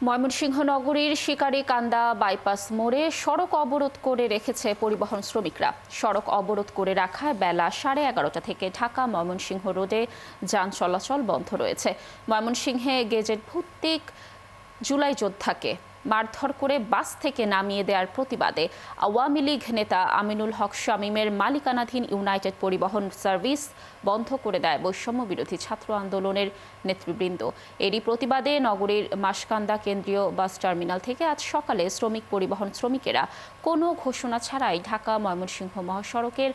ময়মনসিংহ নগরীর শিকারীকান্দা বাইপাস মোড়ে সড়ক অবরোধ করে রেখেছে পরিবহন শ্রমিকরা। সড়ক অবরোধ করে রাখায় বেলা 11:30 থেকে ঢাকা ময়মনসিংহ রোডে যান চলাচল বন্ধ রয়েছে। ময়মনসিংহে গেজেট ভিত্তিক জুলাই যোদ্ধাকে মারধর করে বাস থেকে নামিয়ে দেওয়ার প্রতিবাদে আওয়ামী লীগ নেতা আমিনুল হক শামীমের মালিকানাধীন ইউনাইটেড পরিবহন সার্ভিস বন্ধ করে দেয় বৈষম্য বিরোধী ছাত্র আন্দোলনের নেতৃবৃন্দ। এরই প্রতিবাদে নগরীর মাসকান্দা কেন্দ্রীয় বাস টার্মিনাল থেকে আজ সকালে শ্রমিকেরা কোনো ঘোষণা ছাড়াই ঢাকা ময়মনসিংহ মহাসড়কের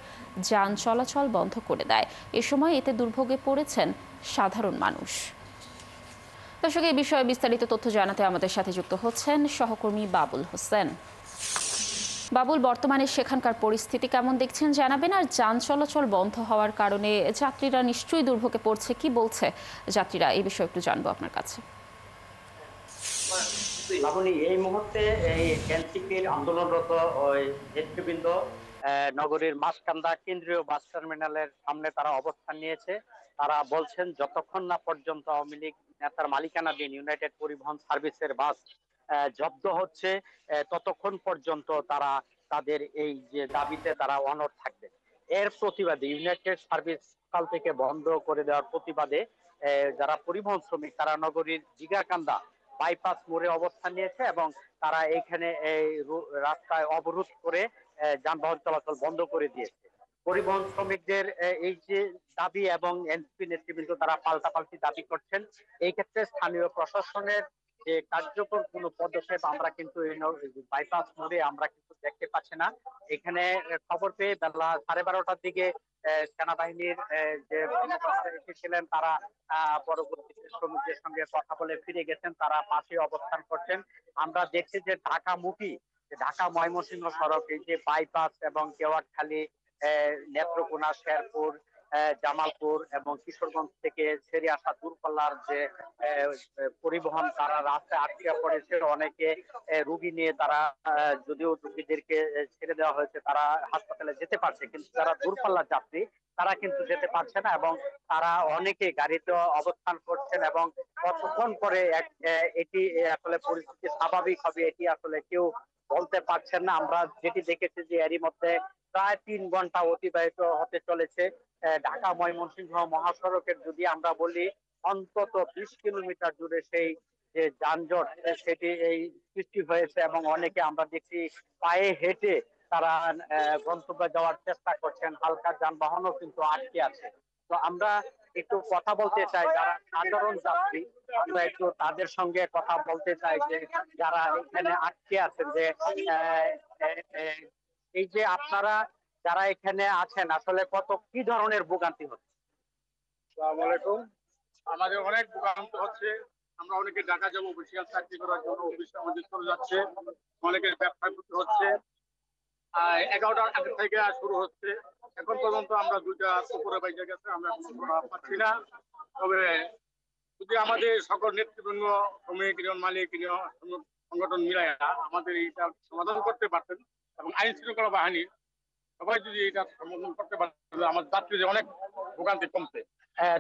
যান চলাচল বন্ধ করে দেয়। এ সময় এতে দুর্ভোগে পড়েছেন সাধারণ মানুষ। দর্শক, এই বিষয়ে বিস্তারিত তথ্য জানাতে আমাদের সাথে যুক্ত হচ্ছেন সহকর্মী বাবুল হোসেন। বাবুল, বর্তমানে সেখানকার পরিস্থিতি কেমন দেখছেন জানাবেন, আর যান চলাচল বন্ধ হওয়ার কারণে যাত্রীরা নিশ্চয়ই দুর্ভোগে পড়ছে, কি বলছে যাত্রীরা, এই বিষয়ে একটু জানবো আপনার কাছে। লাবণী, এই মুহূর্তে এই এনসিপির আন্দোলনরত নেতৃবৃন্দ নগরীর মাসকান্দা কেন্দ্রীয় বাস টার্মিনালের সামনে তারা অবস্থান নিয়েছে। তারা বলছেন যতক্ষণ না পর্যন্ত আওয়ামী লীগ নেতার মালিকানাধীন ইউনাইটেড পরিবহন সার্ভিসের বাস জব্দ হচ্ছে ততক্ষণ পর্যন্ত তারা তাদের এই যে দাবিতে তারা অনড় থাকবে। এর প্রতিবাদে ইউনাইটেড সার্ভিস কাল থেকে বন্ধ করে দেওয়ার প্রতিবাদে যারা পরিবহন শ্রমিক তারা নগরীর জিগাকান্দা বাইপাস মোড়ে অবস্থান নিয়েছে এবং তারা এখানে এই রাস্তায় অবরোধ করে যানবাহন চলাচল বন্ধ করে দিয়েছে। পরিবহন শ্রমিকদের এই যে দাবি এবং এনসিপি নেতৃবৃন্দ তারা পাল্টাপাল্টি দাবি করছেন। এই ক্ষেত্রে স্থানীয় প্রশাসনের যে কার্যকর কোনো পদক্ষেপ আমরা কিন্তু এই বাইপাস মোড়ে আমরা কিন্তু দেখতে পাচ্ছি না। এখানে খবর পেয়ে বেলা 12:30টার দিকে সেনাবাহিনীর যে এসেছিলেন তারা পরবর্তীতে শ্রমিকদের সঙ্গে কথা বলে ফিরে গেছেন, তারা পাশে অবস্থান করছেন। আমরা দেখছি যে ঢাকা ময়মনসিংহ সড়ক এই যে বাইপাস এবং কেওয়াটখালী, নেত্রকোনা, শেরপুর, জামালপুর এবং কিশোরগঞ্জ থেকে ছেড়ে আসা দূরপাল্লার যে পরিবহন তারা রাস্তায় আটকে পড়েছে। অনেকে রুগী নিয়ে তারা যদিও রুগীদেরকে ছেড়ে দেওয়া হয়েছে, তারা হাসপাতালে যেতে পারছে, কিন্তু যারা দূরপাল্লার যাত্রী তারা কিন্তু যেতে পারছে না এবং তারা অনেকে গাড়িতে অবস্থান করছেন এবং কতক্ষণ পরে এটি আসলে পরিস্থিতি স্বাভাবিক হবে এটি আসলে কেউ বলতে পারছেন না। আমরা যেটি দেখেছি যে এরই মধ্যে প্রায় 3 ঘন্টা অতিবাহিত হতে চলেছে। ঢাকা ময়মনসিংহ মহাসড়কের যদি আমরা বলি অন্তত 20 কিলোমিটার জুড়ে সেই যে যানজট সেটি এই সৃষ্টি হয়েছে এবং অনেকে আমরা দেখছি পায়ে হেঁটে তারা গন্তব্যে যাওয়ার চেষ্টা করছেন। হালকা যানবাহনও কিন্তু আটকে আছে। তো আমরা একটু কথা বলতে চাই যারা সাধারণ যাত্রী, আমরা একটু তাদের সঙ্গে কথা বলতে চাই যে যারা এখানে আটকে আছেন, যে এই যে আপনারা যারা এখানে আছেন আসলে কি ধরনের ভোগান্তি হচ্ছে? আসসালামু আলাইকুম। আমাদের অনেক ভোগান্তি হচ্ছে। আমরা অনেকে ঢাকা যাবো অফিসিয়াল চাকরি করার জন্য, অফিসে আমাদের চলে যাচ্ছে, অনেকের ব্যবসা করতে হচ্ছে। 11টার আগে থেকে শুরু হচ্ছে, এখন পর্যন্ত আমরা 2টা উপরে বাইরে গেছে, আমরা পাচ্ছি না। তবে যদি আমাদের সকল নেতৃবৃন্দ, শ্রমিক ইউনিয়ন, মালিক ইউনিয়ন সংগঠন মিলাই আমাদের এইটা সমাধান করতে পারতেন এবং আইন শৃঙ্খলা বাহিনী সবাই যদি এটা সমাধান করতে পারতেন, আমার যাত্রীদের অনেক ভোগান্তি কমছে।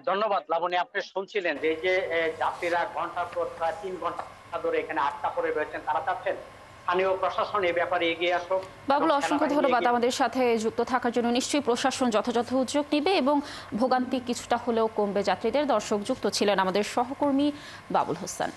ধন্যবাদ লাবণী। আপনি শুনছিলেন যে এই যে যাত্রীরা ঘন্টার পর প্রায় 3 ঘন্টা ধরে এখানে আটকা পড়ে রয়েছেন, তারা চাচ্ছেন স্থানীয় প্রশাসন এই ব্যাপারে এগিয়ে আসুক। বাবুল, অসংখ্য ধন্যবাদ আমাদের সাথে যুক্ত থাকার জন্য। নিশ্চয়ই প্রশাসন যথাযথ উদ্যোগ নেবে এবং ভোগান্তি কিছুটা হলেও কমবে যাত্রীদের। দর্শক, যুক্ত ছিলেন আমাদের সহকর্মী বাবুল হোসেন।